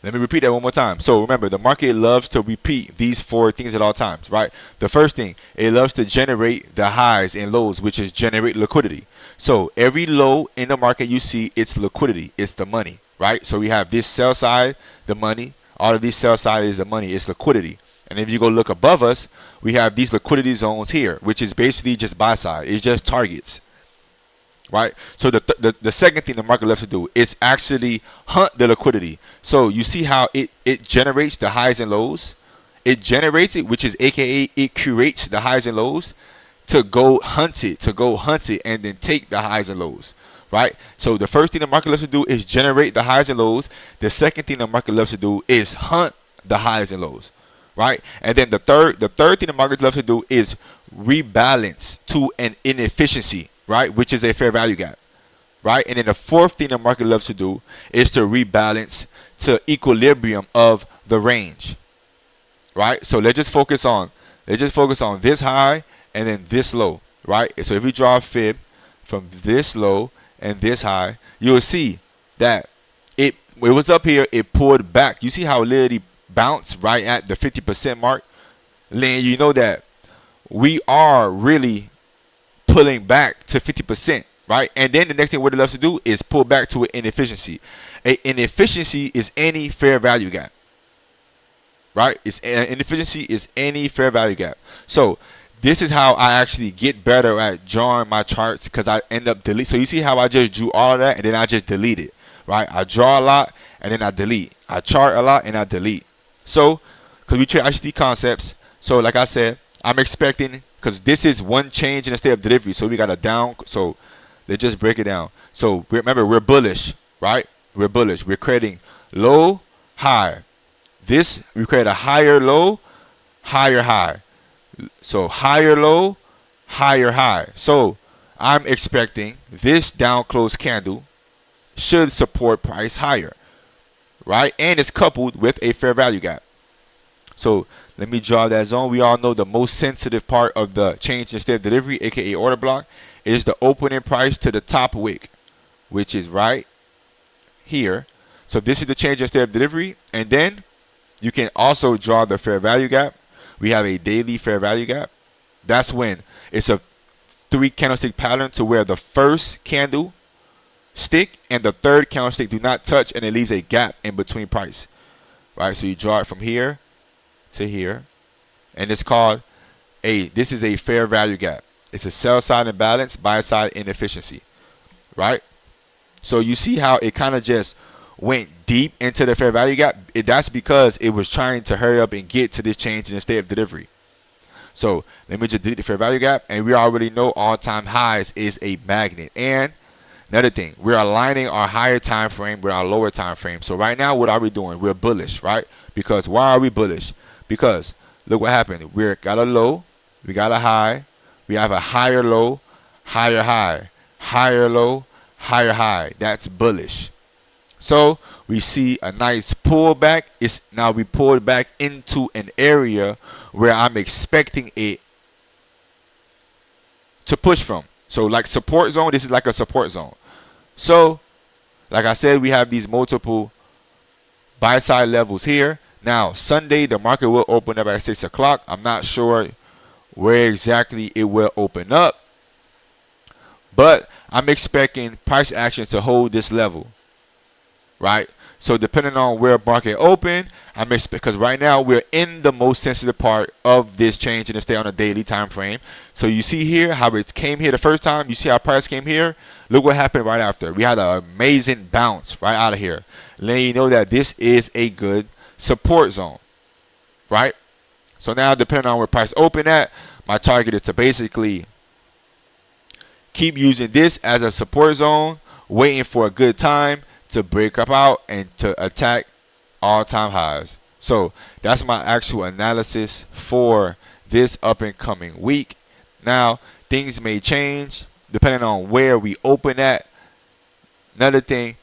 Let me repeat that one more time. So remember, the market loves to repeat these four things at all times, right? The first thing, it loves to generate the highs and lows, which is generate liquidity. So every low in the market you see, it's liquidity, it's the money, right? So we have this sell side, the money. All of these sell side is the money, it's liquidity. And if you go look above us, we have these liquidity zones here, which is basically just buy side. It's just targets, right? So the second thing the market loves to do is actually hunt the liquidity. So you see how it generates the highs and lows. It generates it, which is AKA it curates the highs and lows to go hunt it, and then take the highs and lows, right? So the first thing the market loves to do is generate the highs and lows. The second thing the market loves to do is hunt the highs and lows, right? And then the third thing the market loves to do is rebalance to an inefficiency, right, which is a fair value gap, right? And then the fourth thing the market loves to do is to rebalance to equilibrium of the range, right? So let's just focus on this high and then this low, right? So if we draw a fib from this low and this high, you'll see that it was up here, it pulled back. You see how it literally bounced right at the 50% mark? Then you know that we are really pulling back to 50%, right? And then the next thing what it loves to do is pull back to an inefficiency. An inefficiency is any fair value gap, right? Inefficiency is any fair value gap. So this is how I actually get better at drawing my charts, because I end up delete. So you see how I just drew all of that and then I just delete it, right? I draw a lot and then I delete. I chart a lot and I delete. So because we trade ICT concepts, so like I said, I'm expecting, because this is one change in the state of delivery. So we got a down. So let's just break it down. So remember, we're bullish, right? We're bullish. We're creating low, high. This, we create a higher low, higher high. So higher low, higher high. So I'm expecting this down close candle should support price higher, right? And it's coupled with a fair value gap. So let me draw that zone. We all know the most sensitive part of the change in state of delivery, aka order block, is the opening price to the top wick, which is right here. So this is the change in state of delivery. And then you can also draw the fair value gap. We have a daily fair value gap. That's when it's a 3 candlestick pattern to where the first candle stick and the third candlestick do not touch, and it leaves a gap in between price, right? So you draw it from here to here, and it's called this is a fair value gap. It's a sell side imbalance, buy side inefficiency, right? So you see how it kind of just went deep into the fair value gap. That's because it was trying to hurry up and get to this change in the state of delivery. So let me just delete the fair value gap, and we already know all-time highs is a magnet. And another thing, we're aligning our higher time frame with our lower time frame. So right now, what are we doing? We're bullish, right? Because why are we bullish? Because look what happened. We got a low, we got a high, we have a higher low, higher high, higher low, higher high. That's bullish. So we see a nice pullback. Now we pulled back into an area where I'm expecting it to push from. So like support zone, this is like a support zone. So like I said, we have these multiple buy side levels here. Now Sunday, the market will open up at 6 o'clock. I'm not sure where exactly it will open up, but I'm expecting price action to hold this level, right? So depending on where market open, I'm expecting, because right now we're in the most sensitive part of this change in the stay on a daily time frame. So you see here how it came here the first time. You see how price came here. Look what happened right after. We had an amazing bounce right out of here, letting you know that this is a good support zone, right? So now depending on where price open at, my target is to basically keep using this as a support zone, waiting for a good time to break up out and to attack all-time highs. So that's my actual analysis for this up and coming week. Now things may change depending on where we open at. Another thing,